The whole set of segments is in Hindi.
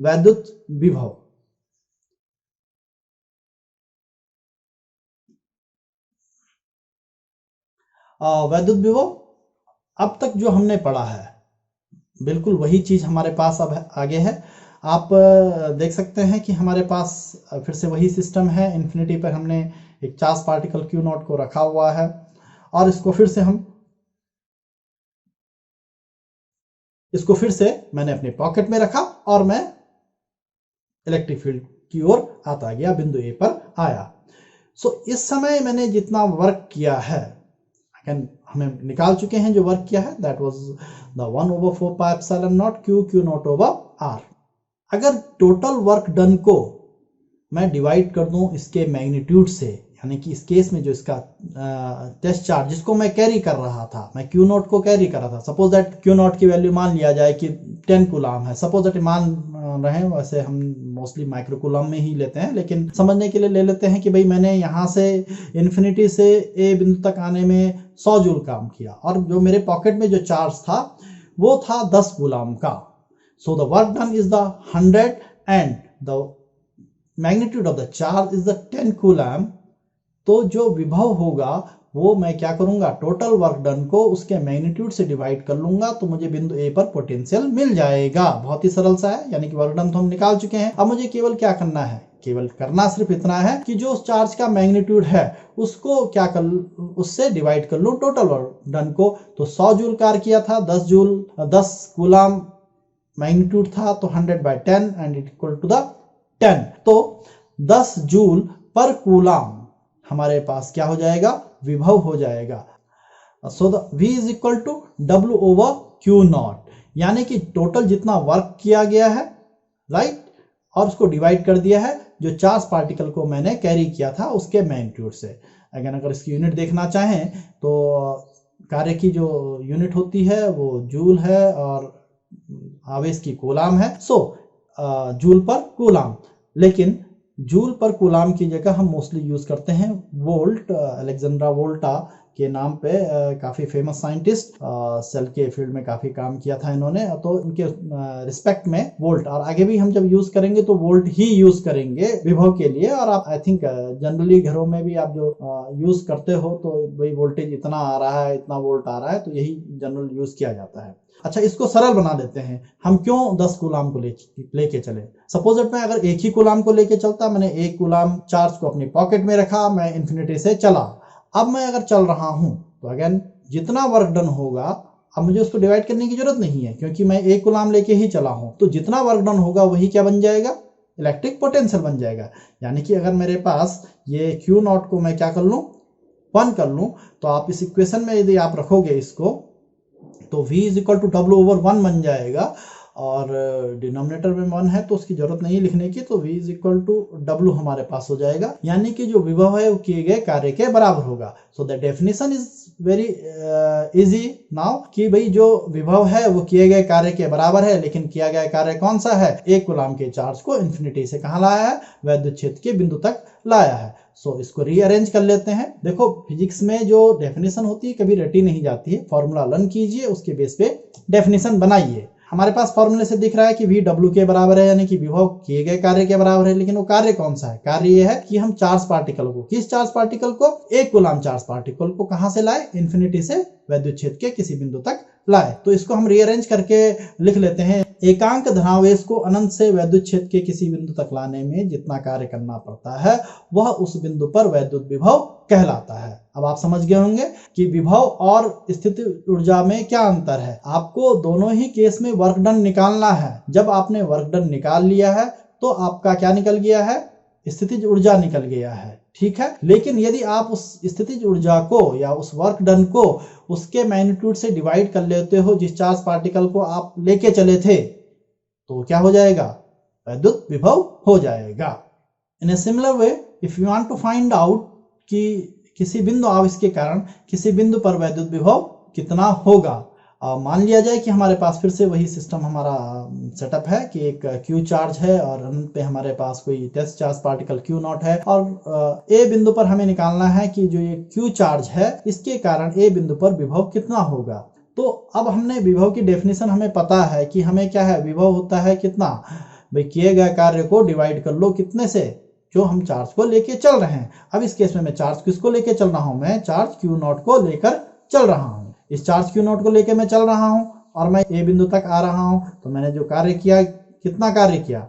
वैद्युत विभव। वैद्युत विभव अब तक जो हमने पढ़ा है बिल्कुल वही चीज हमारे पास अब आगे है। आप देख सकते हैं कि हमारे पास फिर से वही सिस्टम है। इन्फिनिटी पर हमने एक चार्ज पार्टिकल क्यू नॉट को रखा हुआ है और इसको फिर से मैंने अपने पॉकेट में रखा और मैं इलेक्ट्रिक फील्ड की ओर आता गया, बिंदु ए पर आया। इस समय मैंने जितना वर्क किया है हमें निकाल चुके हैं। जो वर्क किया है that was the 1/4 pi epsilon not q not over r. अगर टोटल वर्क डन को मैं डिवाइड कर दूं इसके मैग्नीट्यूड से, यानी कि इस केस में जो इसका टेस्ट चार्ज जिसको मैं कैरी कर रहा था, मैं क्यू नॉट को कैरी कर रहा था, सपोज दैट क्यू नॉट की वैल्यू मान लिया जाए कि 10 कूलाम है, सपोज दैट मान रहे हैं, वैसे हम मोस्टली माइक्रो कूलाम में ही लेते हैं, लेकिन समझने के लिए ले लेते हैं कि भाई मैंने यहाँ से इन्फिनिटी से ए बिंदु तक आने में 100 जूल काम किया और जो मेरे पॉकेट में जो चार्ज था वो था 10 कूलाम का। So the work done is the 100 and the magnitude of the charge is the 10 coulomb. तो जो विभव होगा वो मैं क्या करूंगा, टोटल वर्क डन को उसके मैग्नीट्यूड से डिवाइड कर लूंगा तो मुझे बिंदु ए पर पोटेंशियल मिल जाएगा। बहुत ही सरल सा है, यानी कि वर्क डन तो हम निकाल चुके हैं। अब मुझे केवल क्या करना है, केवल करना सिर्फ इतना है कि जो उस चार्ज का मैग्नीट्यूड है उसको क्या कर, उससे डिवाइड कर लूं टोटल वर्क डन को। तो 100 जूल कार्य किया था, 10 कूलाम मैग्नीट्यूड था, तो 100/10 and it equal to the 10। तो 10 जूल पर कूलाम हमारे पास क्या हो जाएगा, विभव हो जाएगा। So the V is equal to W over q not, यानी कि टोटल जितना वर्क किया गया है, राइट, और उसको डिवाइड कर दिया है जो चार्ज पार्टिकल को मैंने कैरी किया था उसके मैग्नीट्यूड से। अगर इसकी यूनिट देखना चाहें तो कार्य की जो यूनिट होती है वो जूल है और आवेश की कूलाम है। जूल पर कूलाम, लेकिन जूल पर कूलाम की जगह हम मोस्टली यूज करते हैं वोल्ट। अलेक्जेंड्रा वोल्टा के नाम पे काफी फेमस साइंटिस्ट, सेल के फील्ड में काफी काम किया था इन्होंने, तो उनके रिस्पेक्ट में वोल्ट, और आगे भी हम जब यूज करेंगे तो वोल्ट ही यूज करेंगे विभव के लिए। और आप आई थिंक जनरली घरों में भी आप जो यूज करते हो तो भाई वोल्टेज इतना आ रहा है, इतना वोल्ट आ रहा है, तो यही जनरल यूज किया जाता है। अच्छा, इसको सरल बना देते हैं। हम क्यों 10 कूलाम को लेके चले। सपोज दैट मैं अगर एक ही कूलाम को लेके चलता, मैंने एक कूलाम चार्ज को अपनी पॉकेट में रखा, मैं इन्फिनिटी से चला। अब मैं अगर चल रहा हूं तो अगेन जितना वर्क डन होगा, अब मुझे उसको डिवाइड करने की जरूरत नहीं है क्योंकि मैं एक कूलाम लेके ही चला हूं, तो जितना वर्क डन होगा वही क्या बन जाएगा, इलेक्ट्रिक पोटेंशियल बन जाएगा। यानी कि अगर मेरे पास ये क्यू नॉट को मैं क्या कर लूं, 1 कर लूं, तो आप इस इक्वेशन में यदि आप रखोगे इसको तो V is equal to W over 1 बन जाएगा, और डिनोमिनेटर में 1 है तो उसकी जरूरत नहीं लिखने की, तो V is equal to W हमारे पास हो जाएगा, यानी कि जो विभव है वो किए गए कार्य के बराबर होगा। So the definition is very easy now कि भाई जो विभव है वो किए गए कार्य के बराबर है, लेकिन किया गया कार्य कौन सा है, एक कूलाम के चार्ज को इन्फिनिटी से कहां लाया है, वैद्युत क्षेत्र के बिंदु तक लाया है। इसको रीअरेंज कर लेते हैं। देखो फिजिक्स में जो डेफिनेशन होती है कभी रटी नहीं जाती है, फॉर्मूला लर्न कीजिए, उसके बेस पे डेफिनेशन बनाइए। हमारे पास फॉर्मूले से दिख रहा है कि V W के बराबर है, यानी कि विभव किए गए कार्य के बराबर है, लेकिन वो कार्य कौन सा है, कार्य ये है कि हम चार्ज पार्टिकल को, किस चार्ज पार्टिकल को, एक कूलाम चार्ज पार्टिकल को कहां से लाए, इन्फिनिटी से वैद्युत क्षेत्र के किसी बिंदु तक लाए। तो इसको हम रीअरेंज करके लिख लेते हैं। एकांक धनावेश को अनंत से वैद्युत क्षेत्र के किसी बिंदु तक लाने में जितना कार्य करना पड़ता है वह उस बिंदु पर वैद्युत विभव कहलाता है। अब आप समझ गए होंगे कि विभव और स्थितिज ऊर्जा में क्या अंतर है। आपको दोनों ही केस में वर्क डन निकालना है। जब आपने वर्क डन निकाल लिया है तो आपका क्या निकल गया है, स्थितिज ऊर्जा निकल गया है, ठीक है। लेकिन यदि आप उस स्थितिज ऊर्जा को या उस वर्क डन को उसके मैग्नीट्यूड से डिवाइड कर लेते हो जिस चार्ज पार्टिकल को आप लेके चले थे, तो क्या हो जाएगा, वैद्युत विभव हो जाएगा। In a similar way if you want to find out कि किसी बिंदु आवेश के कारण किसी बिंदु पर वैद्युत विभव कितना होगा, मान लिया जाए कि हमारे पास फिर से वही सिस्टम हमारा सेटअप है कि एक क्यू चार्ज है और अनंत पे हमारे पास कोई test charge particle q not है, और ए बिंदु पर हमें निकालना है कि जो ये क्यू चार्ज है इसके कारण ए बिंदु पर विभव कितना होगा। तो अब हमने विभव की डेफिनेशन हमें पता है कि हमें क्या है, विभव होता है कितना, भाई किए गए कार्य को डिवाइड कर लो कितने से, जो हम चार्ज को लेके चल रहे हैं। अब इस केस में मैं चार्ज किसको लेके चल रहा हूं, मैं चार्ज Q0 को लेकर चल रहा हूं। इस चार्ज Q0 को लेकर मैं चल रहा हूं और मैं ए बिंदु तक आ रहा हूं। तो मैंने जो कार्य किया, कितना कार्य किया,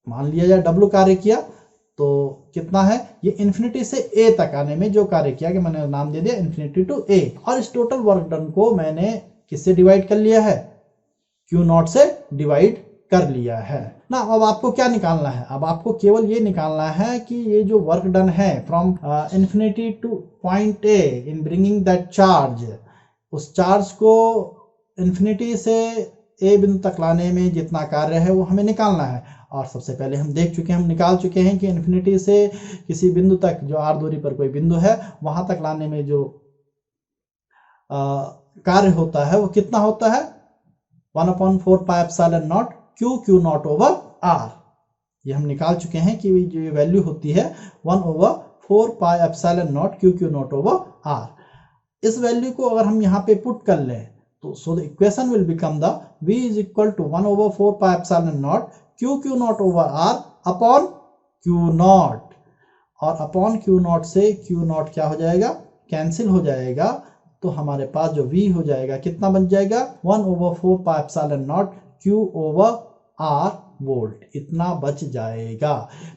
मान लिया जाए W कार्य किया, तो कितना है ये, इन्फिनिटी से A तक आने में जो कार्य किया, कि मैंने नाम दे दिया इन्फिनिटी टू A। और इस टोटल वर्क डन को मैंने किससे डिवाइड कर लिया है, Q0 से डिवाइड कर लिया है ना। अब आपको क्या निकालना है, अब आपको केवल ये निकालना है कि ये जो वर्क डन है from infinity two point A in bringing that charge, उस चार्ज को इन्फिनिटी से A बिंदु तक लाने में जितना कार्य है वो हमें निकालना है। और सबसे पहले हम देख चुके हैं, हम निकाल चुके हैं कि इन्फिनिटी से किसी बिंदु तक, जो r दूरी पर कोई बिंदु है, वहां तक लाने में जो कार्य होता है वो कितना होता है, 1/4 pi epsilon not Q0 over R। ये हम निकाल चुके हैं कि जो वैल्यू होती है 1/4 pi epsilon not Q0 over R। इस वैल्यू को अगर हम यहाँ पे पुट कर लें तो so the equation will become the V is equal to 1/4 pi epsilon not Q0 over R upon Q0। और अपॉन Q0 से Q0 क्या हो जाएगा, कैंसिल हो जाएगा। तो हमारे पास जो V हो जाएगा कितना बन जाएगा, 1/4 pi epsilon not Q over R volt, इतना बच जाएगा।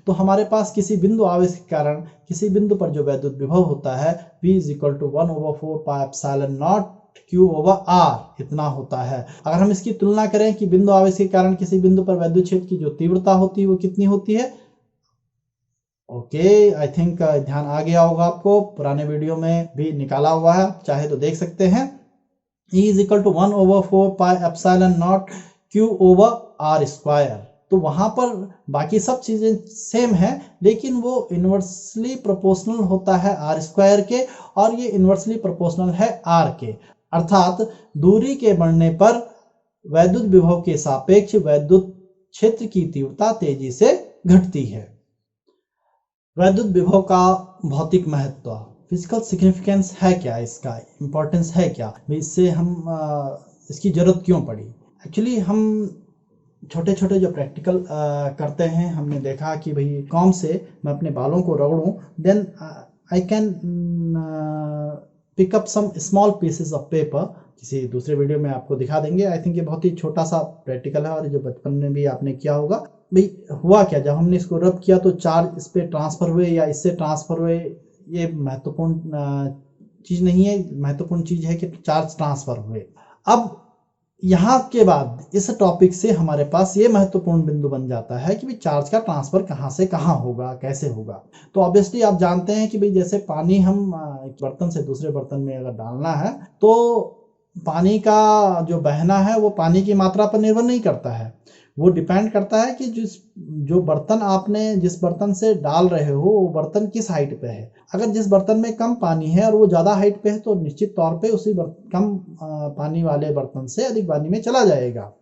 तो हमारे पास किसी बिंदु आवेश के कारण किसी बिंदु पर जो वैद्युत विभव होता है V is equal to 1/4 pi epsilon not Q over R, इतना होता है। अगर हम इसकी तुलना करें कि बिंदु आवेश के कारण किसी बिंदु पर वैद्युत क्षेत्र की जो तीव्रता होती है वो कितनी होती है, ओके, आई थिंक ध्यान आ गया होगा आपको, पुराने वीडियो में भी निकाला हुआ है, चाहे तो देख सकते हैं। E is equal to 1/4 pi epsilon not Q over R square. तो वहां पर बाकी सब चीजें सेम है, लेकिन वो इनवर्सली प्रोपोर्शनल होता है R स्क्वायर के, और ये इनवर्सली प्रोपोर्शनल है R के। अर्थात दूरी के बढ़ने पर वैद्युत विभव के सापेक्ष वैद्युत क्षेत्र की तीव्रता तेजी से घटती है। वैद्युत विभव का भौतिक महत्व, फिजिकल सिग्निफिकेंस है क्या, इसका इंपॉर्टेंस है क्या, इससे हम इसकी जरूरत क्यों पड़ी। एक्चुअली हम छोटे छोटे जो प्रैक्टिकल करते हैं, हमने देखा कि भाई कॉम से मैं अपने बालों को रगड़ूं, then I can pick up some small pieces of paper. किसी दूसरे वीडियो में आपको दिखा देंगे। आई थिंक ये बहुत ही छोटा सा प्रैक्टिकल है, और जो बचपन में भी आपने किया होगा। भाई हुआ क्या, जब हमने इसको रब किया तो चार्ज इस पे ट्रांसफर हुए या इससे ट्रांसफर हुए, ये महत्वपूर्ण चीज नहीं है। महत्वपूर्ण चीज है कि चार्ज ट्रांसफर हुए। अब यहाँ के बाद इस टॉपिक से हमारे पास ये महत्वपूर्ण बिंदु बन जाता है कि भाई चार्ज का ट्रांसफर कहाँ से कहाँ होगा, कैसे होगा। तो ऑब्वियसली आप जानते हैं कि भाई जैसे पानी हम एक बर्तन से दूसरे बर्तन में अगर डालना है, तो पानी का जो बहना है वो पानी की मात्रा पर निर्भर नहीं करता है, वो डिपेंड करता है कि जो बर्तन आपने जिस बर्तन से डाल रहे हो वो बर्तन किस हाइट पे है। अगर जिस बर्तन में कम पानी है और वो ज़्यादा हाइट पे है, तो निश्चित तौर पे उसी कम पानी वाले बर्तन से अधिक पानी में चला जाएगा,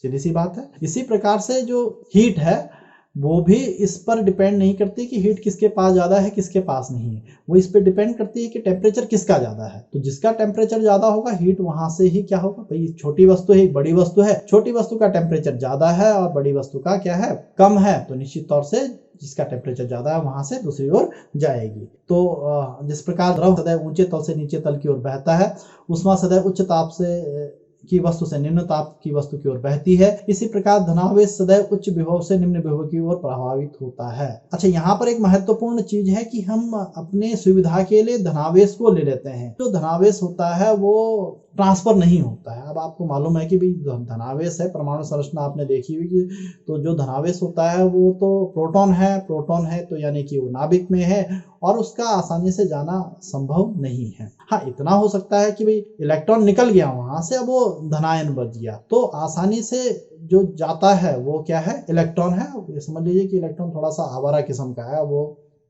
सीधी सी बात है। इसी प्रकार से जो हीट है वो भी इस पर डिपेंड नहीं करती कि हीट किसके पास ज़्यादा है किसके पास नहीं है, वो इस पर डिपेंड करती है कि टेम्परेचर किसका ज़्यादा है। तो जिसका टेम्परेचर ज़्यादा होगा हीट वहां से ही क्या होगा, भाई छोटी वस्तु है, बड़ी वस्तु है, छोटी वस्तु का टेम्परेचर ज़्यादा है और बड़ी वस्तु का क्या है, कम है, तो निश्चित तौर से जिसका टेम्परेचर ज़्यादा है वहां से दूसरी ओर जाएगी। तो जिस प्रकार द्रव सदैव ऊंचे तल से नीचे तल की ओर बहता है, ऊष्मा सदैव उच्च ताप से की वस्तु से निम्न ताप की वस्तु की ओर बहती है, इसी प्रकार धनावेश सदैव उच्च विभव से निम्न विभव की ओर प्रभावित होता है। अच्छा, यहाँ पर एक महत्वपूर्ण चीज है कि हम अपने सुविधा के लिए धनावेश को ले लेते हैं। जो धनावेश होता है वो ट्रांसफर नहीं होता है। अब आपको मालूम है कि भाई धनावेश है, परमाणु संरचना आपने देखी हुई, तो जो धनावेश होता है वो तो प्रोटॉन है तो यानी कि वो नाभिक में है और उसका आसानी से जाना संभव नहीं है। हाँ, इतना हो सकता है कि भाई इलेक्ट्रॉन निकल गया वहां से, अब वो धनायन बच गया, तो आसानी से जो जाता है वो क्या है, इलेक्ट्रॉन है। समझ लीजिए कि इलेक्ट्रॉन थोड़ा सा आवारा किस्म का है, वो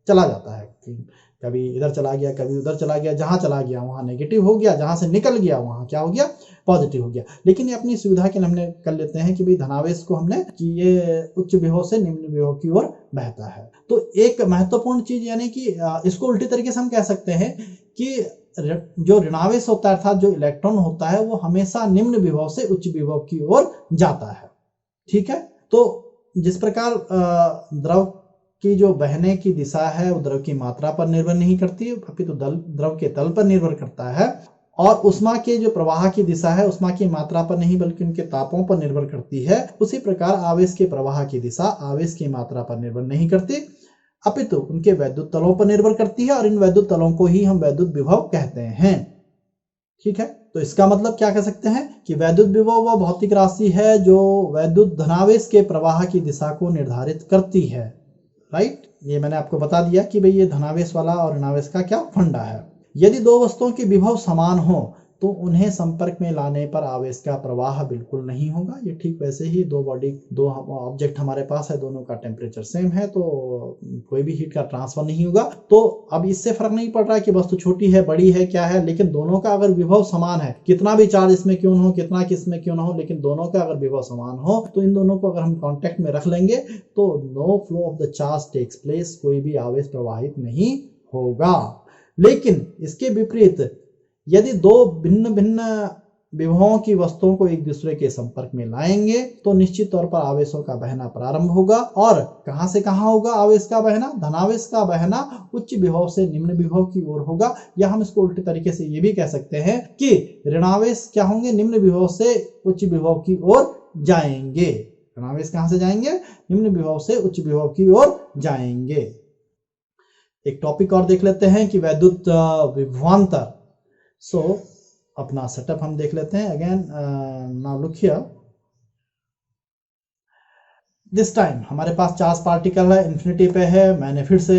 चला जाता है, कभी इधर चला गया कभी उधर चला गया, जहां चला गया वहां नेगेटिव हो गया, जहां से निकल गया वहां क्या हो गया, पॉजिटिव हो गया। लेकिन ये अपनी सुविधा के लिए हमने कर लेते हैं कि भाई धनावेश को हमने कि ये उच्च विभव से निम्न विभव की ओर बहता है। तो एक महत्वपूर्ण चीज यानी कि इसको उल्टी तरीके से हम कह सकते हैं कि जो ऋणावेश होता है अर्थात जो इलेक्ट्रॉन होता है वो हमेशा निम्न विभव से उच्च विभव की ओर जाता है। ठीक है, तो जिस प्रकार द्रव की जो बहने की दिशा है वो द्रव की मात्रा पर निर्भर नहीं करती, अपितु द्रव के तल पर निर्भर करता है, और उष्मा के जो प्रवाह की दिशा है उष्मा की मात्रा पर नहीं बल्कि उनके तापों पर निर्भर करती है। उसी प्रकार आवेश के प्रवाह की दिशा आवेश की मात्रा पर निर्भर नहीं करती, अपितु उनके वैद्युत तलों पर निर्भर करती है, और इन वैद्युत तलों को ही हम वैद्युत विभव कहते हैं। ठीक है, तो इसका मतलब क्या कह सकते हैं कि वैद्युत विभव वह भौतिक राशि है जो वैद्युत धनावेश के प्रवाह की दिशा को निर्धारित करती है। राइट, ये मैंने आपको बता दिया कि भाई ये धनावेश वाला और ऋणावेश का क्या फंडा है। यदि दो वस्तुओं के विभव समान हो तो उन्हें संपर्क में लाने पर आवेश का प्रवाह बिल्कुल नहीं होगा। ये ठीक वैसे ही दो ऑब्जेक्ट हमारे पास है, दोनों का टेम्परेचर सेम है तो कोई भी हीट का ट्रांसफर नहीं होगा। तो अब इससे फर्क नहीं पड़ रहा है कि वस्तु छोटी है बड़ी है क्या है, लेकिन दोनों का अगर विभव समान है, कितना भी चार्ज इसमें क्यों ना हो, कितना किसमें क्यों ना हो, लेकिन दोनों का अगर विभव समान हो तो इन दोनों को अगर हम कॉन्टेक्ट में रख लेंगे तो no flow of the charge takes place, कोई भी आवेश प्रवाहित नहीं होगा। लेकिन इसके विपरीत यदि दो भिन्न भिन्न विभवों की वस्तुओं को एक दूसरे के संपर्क में लाएंगे तो निश्चित तौर पर आवेशों का बहना प्रारंभ होगा। और कहां से कहां होगा आवेश का बहना? धनावेश का बहना उच्च विभव से निम्न विभव की ओर होगा, या हम इसको उल्टे तरीके से ये भी कह सकते हैं कि ऋणावेश क्या होंगे? निम्न विभव से उच्च विभव की ओर जाएंगे। ऋणावेश कहां से जाएंगे? निम्न विभव से उच्च विभव की ओर जाएंगे। एक टॉपिक और देख लेते हैं कि वैद्युत विभवांतर। सो अपना सेटअप हम देख लेते हैं। Again now look here, this time हमारे पास चार्ज पार्टिकल है, इन्फिनिटी पे है। मैंने फिर से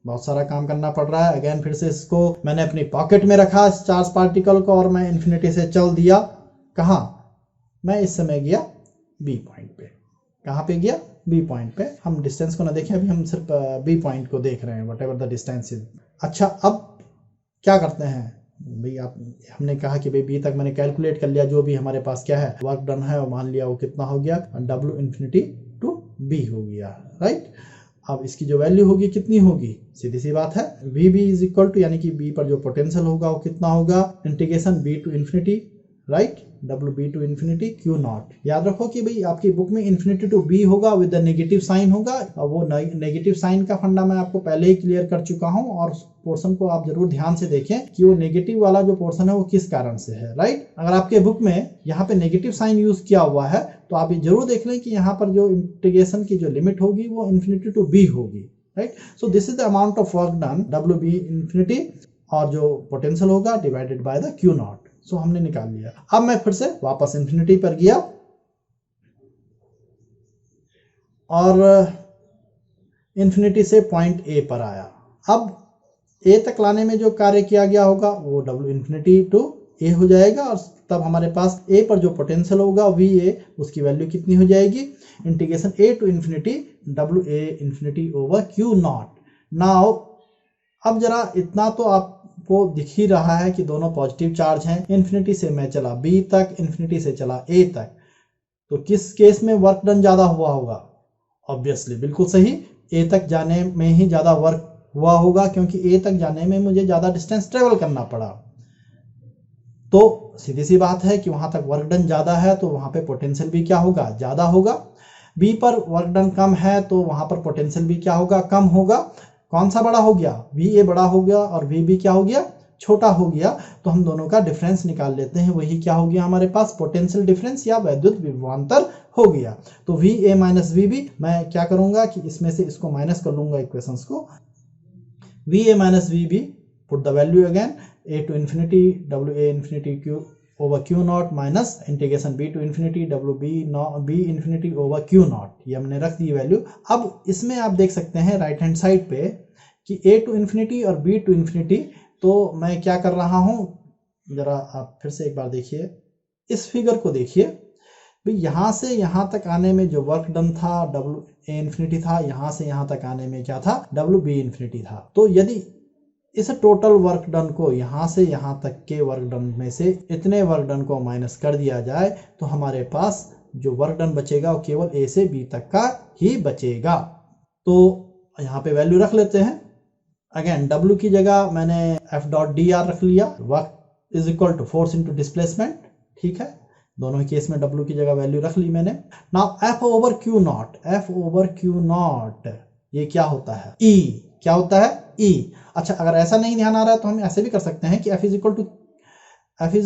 बहुत सारा काम करना पड़ रहा है। अगेन फिर से इसको मैंने अपनी पॉकेट में रखा इस चार्ज पार्टिकल को, और मैं इन्फिनिटी से चल दिया। कहाँ? मैं इस समय गया बी पॉइंट पे। कहाँ पे गया? बी पॉइंट पे। हम डिस्टेंस को ना देखें, अभी हम सिर्फ बी पॉइंट को देख रहे हैं, what ever the distance is. अच्छा, अब क्या करते हैं भाई? हमने कहा कि भाई बी तक मैंने कैलकुलेट कर लिया, जो भी हमारे पास क्या है वर्क डन है, और मान लिया वो कितना हो गया, W इन्फिनिटी टू बी हो गया। राइट, अब इसकी जो वैल्यू होगी कितनी होगी? सीधी सी बात है, V B is equal to, यानी कि बी पर जो पोटेंशियल होगा वो कितना होगा? Integration B to infinity, right, W B to infinity q not. याद रखो कि भाई आपकी बुक में इन्फिनिटी टू बी होगा विद द नेगेटिव साइन होगा, और वो नेगेटिव साइन का फंडा मैं आपको पहले ही क्लियर कर चुका हूं, और पोर्शन को आप जरूर ध्यान से देखें कि वो नेगेटिव वाला जो पोर्शन है वो किस कारण से है। राइट, अगर आपके बुक में यहाँ पे नेगेटिव साइन यूज किया हुआ है तो आप ये जरूर देख लें कि यहाँ पर जो इंटीग्रेशन की जो लिमिट होगी वो इन्फिनिटी टू बी होगी। Right, so this is the amount of work done, W B infinity, और जो पोटेंशियल होगा divided by the Q naught. So हमने निकाल लिया। अब मैं फिर से वापस इन्फिनिटी पर गया और इन्फिनिटी से पॉइंट ए पर आया। अब ए तक लाने में जो कार्य किया गया होगा वो डब्ल्यू इन्फिनिटी टू ए हो जाएगा, और तब हमारे पास ए पर जो पोटेंशियल होगा वी ए, उसकी वैल्यू कितनी हो जाएगी? Integration A to infinity W A infinity over q not. Now अब जरा इतना तो आपको दिख ही रहा है कि दोनों पॉजिटिव चार्ज हैं। इन्फिनिटी से मैं चला बी तक, इन्फिनिटी से चला ए तक, तो किस केस में वर्क डन ज्यादा हुआ होगा? ऑब्वियसली बिल्कुल सही, ए तक जाने में ही ज्यादा वर्क हुआ होगा, क्योंकि ए तक जाने में मुझे ज्यादा डिस्टेंस ट्रेवल करना पड़ा। तो सीधी सी बात है कि वहां तक वर्क डन ज्यादा है तो वहां पे पोटेंशियल भी क्या होगा? ज्यादा होगा। बी पर वर्क डन कम है तो वहां पर पोटेंशियल भी क्या होगा? कम होगा। कौन सा बड़ा हो गया? वी ए बड़ा हो गया और वी बी क्या हो गया? छोटा हो गया। तो हम दोनों का डिफरेंस निकाल लेते हैं, वही क्या हो गया हमारे पास? पोटेंशियल डिफरेंस या वैद्युत विभवांतर हो गया। तो V A minus V B, मैं क्या करूंगा कि इसमें से इसको माइनस कर लूंगा इक्वेशंस को। V A minus V B, put the value again, A to infinity W A infinity q over q not minus integration B to infinity W B infinity over q not. ये हमने रख दी वैल्यू। अब इसमें आप देख सकते हैं राइट हैंड साइड पे कि ए टू इन्फिनिटी और बी टू इन्फिनिटी, तो मैं क्या कर रहा हूं, जरा आप फिर से एक बार देखिए इस फिगर को देखिए। भाई यहां से यहां तक आने में जो वर्क डन था डब्ल्यू ए इन्फिनिटी था, यहां से यहां तक आने में क्या था? डब्ल्यू बी इन्फिनिटी था। तो यदि इस टोटल वर्क डन को यहां से यहां तक के वर्क डन में से इतने वर्क डन को माइनस कर दिया जाए तो हमारे पास जो वर्क डन बचेगा वो केवल ए से बी तक का ही बचेगा। तो यहाँ पे वैल्यू रख लेते हैं। अगेन W की जगह मैंने F डॉट डी आर रख लिया। Work is equal to force into displacement, ठीक है। दोनों ही केस में w की जगह वैल्यू रख ली मैंने। Now f over q not, f over q not ये क्या होता है? e, क्या होता है? e। अच्छा, अगर ऐसा नहीं ध्यान आ रहा है तो हम ऐसे भी कर सकते हैं कि f is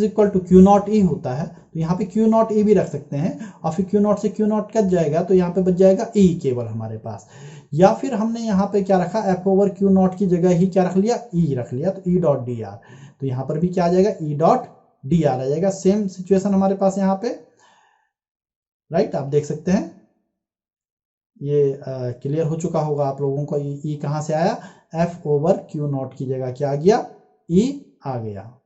equal to Q naught E होता है, तो यहाँ पे क्यू नॉट ई भी रख सकते हैं, और फिर क्यू नॉट से क्यू नॉट कट जाएगा तो यहाँ पे बच जाएगा ई केवल हमारे पास। या फिर हमने यहाँ पे क्या रखा, एफ ओवर क्यू नॉट की जगह ही क्या रख लिया, ई रख लिया, तो ई डॉट डी आर, तो यहाँ पर भी क्या आ जाएगा, ई डॉट डी आर आ जाएगा। सेम सिचुएशन हमारे पास यहाँ पे, राइट, आप देख सकते हैं ये क्लियर हो चुका होगा आप लोगों को। ई कहाँ से आया, एफ ओवर क्यू नॉट की जगह क्या आ गया, ई आ गया।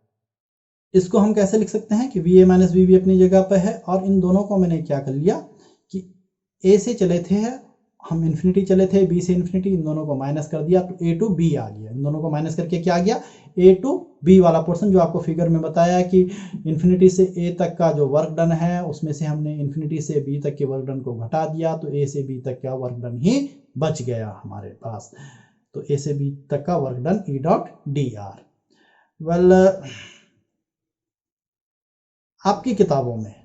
इसको हम कैसे लिख सकते हैं कि V A minus V B अपनी जगह पर है, और इन दोनों को मैंने क्या कर लिया कि ए से चले थे हम इन्फिनिटी चले थे, बी से इन्फिनिटी, इन दोनों को माइनस कर दिया तो ए टू बी आ गया। इन दोनों को माइनस करके क्या आ गया, ए टू बी वाला पोर्शन जो आपको फिगर में बताया कि इन्फिनिटी से ए तक का जो वर्क डन है उसमें से हमने इन्फिनिटी से बी तक के वर्क डन को घटा दिया, तो ए से बी तक का वर्क डन ही बच गया हमारे पास। तो ए से बी तक का work done E dot d are. Well, आपकी किताबों में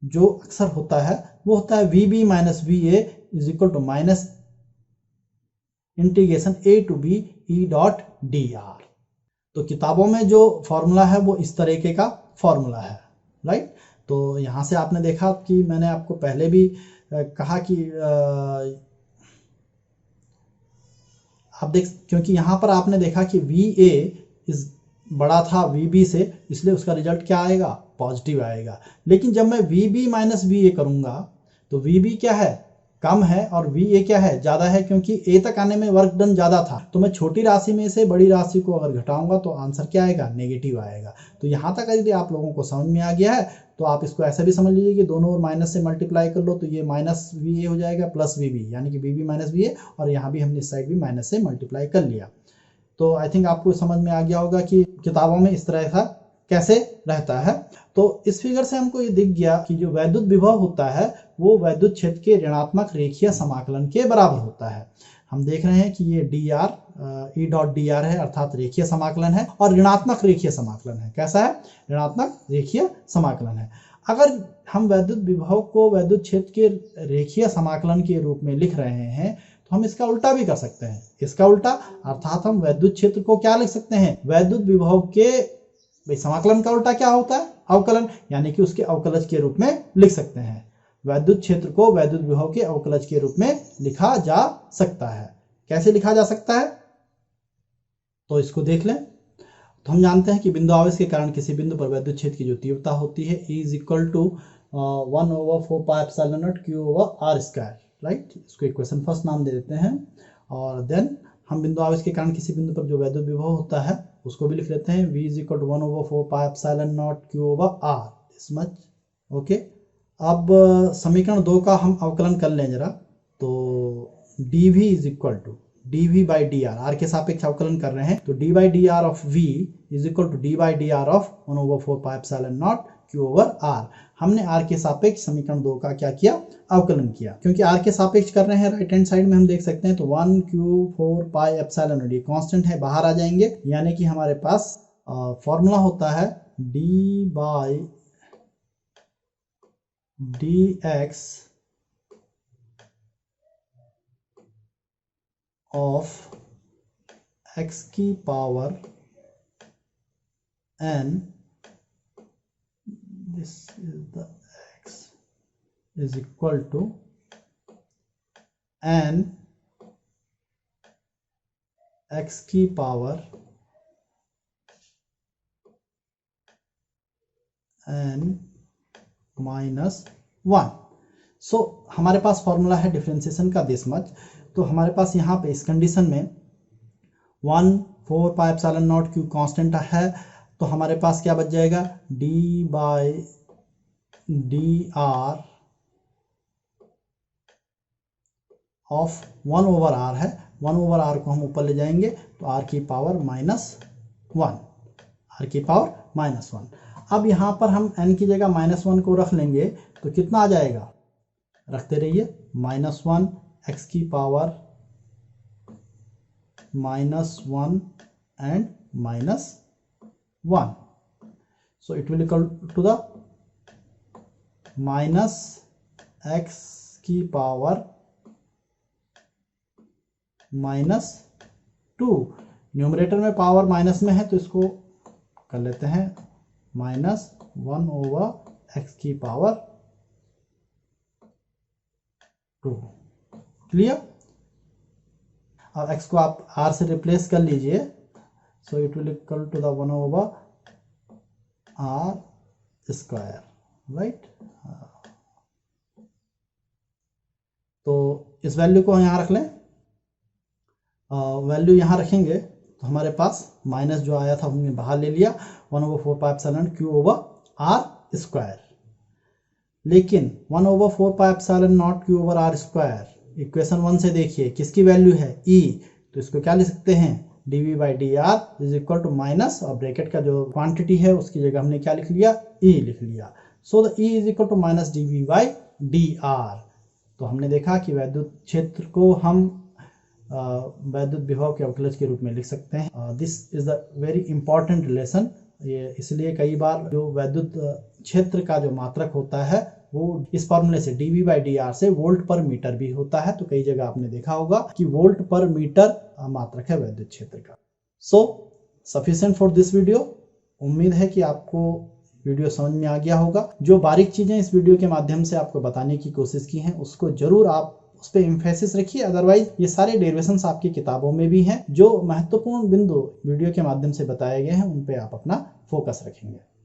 जो अक्सर होता है वो होता है V B minus V A is equal to minus integration A to B E dot d r. तो किताबों में जो फॉर्मूला है वो इस तरीके का फॉर्मूला है, राइट। तो यहाँ से आपने देखा कि मैंने आपको पहले भी कहा कि आप देख, क्योंकि यहाँ पर आपने देखा कि वी ए इज बड़ा था वी बी से, इसलिए उसका रिजल्ट क्या आएगा, पॉजिटिव आएगा। लेकिन जब मैं V B minus V A करूँगा तो वी बी क्या है, कम है, और वी ए क्या है, ज़्यादा है, क्योंकि ए तक आने में वर्क डन ज़्यादा था। तो मैं छोटी राशि में से बड़ी राशि को अगर घटाऊंगा तो आंसर क्या आएगा, नेगेटिव आएगा। तो यहाँ तक यदि आप लोगों को समझ में आ गया है तो आप इसको ऐसा भी समझ लीजिए कि दोनों ओर माइनस से मल्टीप्लाई कर लो तो ये माइनस वी ए हो जाएगा प्लस वी बी, यानी कि V B minus V A, और यहाँ भी हमने इस साइड भी माइनस से मल्टीप्लाई कर लिया। तो आई थिंक आपको समझ में आ गया होगा कि किताबों में इस तरह का कैसे रहता है। तो इस फिगर से हमको ये दिख गया कि जो वैद्युत विभव होता है वो वैद्युत क्षेत्र के ऋणात्मक रेखीय समाकलन के बराबर होता है। हम देख रहे हैं कि ये D R E dot d are है, अर्थात रेखीय समाकलन है, और ऋणात्मक रेखीय समाकलन है। कैसा है, ऋणात्मक रेखीय समाकलन है। अगर हम वैद्युत विभव को वैद्युत क्षेत्र के रेखीय समाकलन के रूप में लिख रहे हैं तो हम इसका उल्टा भी कर सकते हैं। इसका उल्टा अर्थात हम वैद्युत क्षेत्र को क्या लिख सकते हैं, वैद्युत विभव के, भाई समाकलन का उल्टा क्या होता है, अवकलन, यानी कि उसके अवकलज के रूप में लिख सकते हैं। वैद्युत क्षेत्र को वैद्युत विभव के अवकलज के रूप में लिखा जा सकता है। कैसे लिखा जा सकता है, तो इसको देख लें। तो हम जानते हैं कि बिंदु आवेश के कारण किसी बिंदु पर वैद्युत क्षेत्र की जो तीव्रता होती है E is equal to 1/4πε0 Q/r², right. इसको इक्वेशन फर्स्ट नाम दे देते हैं। और देन हम बिंदु आवेश के कारण किसी बिंदु पर जो वैद्युत विभव होता है उसको भी लिख लेते हैं, V is equal to 1/4πε0 Q/r, this much, okay. अब समीकरण 2 का हम अवकलन कर लें जरा। तो dV is equal to dV by D R, R के सापेक्ष अवकलन कर रहे हैं, तो d by D R of V is equal to d by D R of 1/4πε0 Q/r। हमने आर के सापेक्ष समीकरण 2 का क्या किया, अवकलन किया। क्योंकि आर के सापेक्ष कर रहे हैं, राइट हैंड साइड में हम देख सकते हैं, तो 1/4πε0 ये कांस्टेंट है, बाहर आ जाएंगे, यानी कि हमारे पास फॉर्मूला होता है d by D x of x की power n, this is the x is equal to n x की पावर n माइनस 1। सो हमारे पास फॉर्मूला है डिफरेंशिएशन का दिस मच। तो हमारे पास यहाँ पे इस कंडीशन में 1/4πε0 Q कांस्टेंट है, तो हमारे पास क्या बच जाएगा, d by D R of 1/r है, 1/r को हम ऊपर ले जाएंगे तो r की पावर -1, r की पावर -1। अब यहाँ पर हम n की जगह -1 को रख लेंगे तो कितना आ जाएगा, रखते रहिए, -1 x की power -1 and -1, so it will equal to the minus x की पावर -2। न्यूमरेटर में पावर माइनस में है तो इसको कर लेते हैं -1/x की पावर 2। क्लियर। अब x को आप r से रिप्लेस कर लीजिए, so it will equal to the 1/r², right. तो इस वैल्यू को यहाँ रख लें। वैल्यू यहाँ रखेंगे तो हमारे पास माइनस जो आया था हमने बाहर ले लिया, 1/4π∗q/r²। लेकिन 1/4π∗q/r², इक्वेशन 1 से देखिए किसकी वैल्यू है, e, तो इसको क्या लिख सकते हैं, dv/dr is equal to minus, और ब्रैकेट का जो क्वांटिटी है उसकी जगह हमने क्या लिख लिया, e लिख लिया। So the e is equal to minus dv/dr। तो हमने देखा कि वैद्युत क्षेत्र को हम वैद्युत विभव के अवकलज के रूप में लिख सकते हैं। This is the very important relation. ये इसलिए कई बार जो वैद्युत क्षेत्र का जो मात्रक होता है वो इस फॉर्मूले से dv/dr से वोल्ट पर मीटर भी होता है। तो कई जगह आपने देखा होगा कि वोल्ट पर मीटर मात्रक है वैद्युत क्षेत्र का। सो सफिशिएंट फॉर दिस वीडियो। उम्मीद है कि आपको वीडियो समझ में आ गया होगा। जो बारीक चीजें इस वीडियो के माध्यम से आपको बताने की कोशिश की हैं उसको जरूर आप उस पर एम्फेसिस रखिए। अदरवाइज ये सारे डेरिवेशंस आपकी किताबों में भी हैं। जो महत्वपूर्ण बिंदु वीडियो के माध्यम से बताए गए हैं उन पे आप अपना फोकस रखेंगे।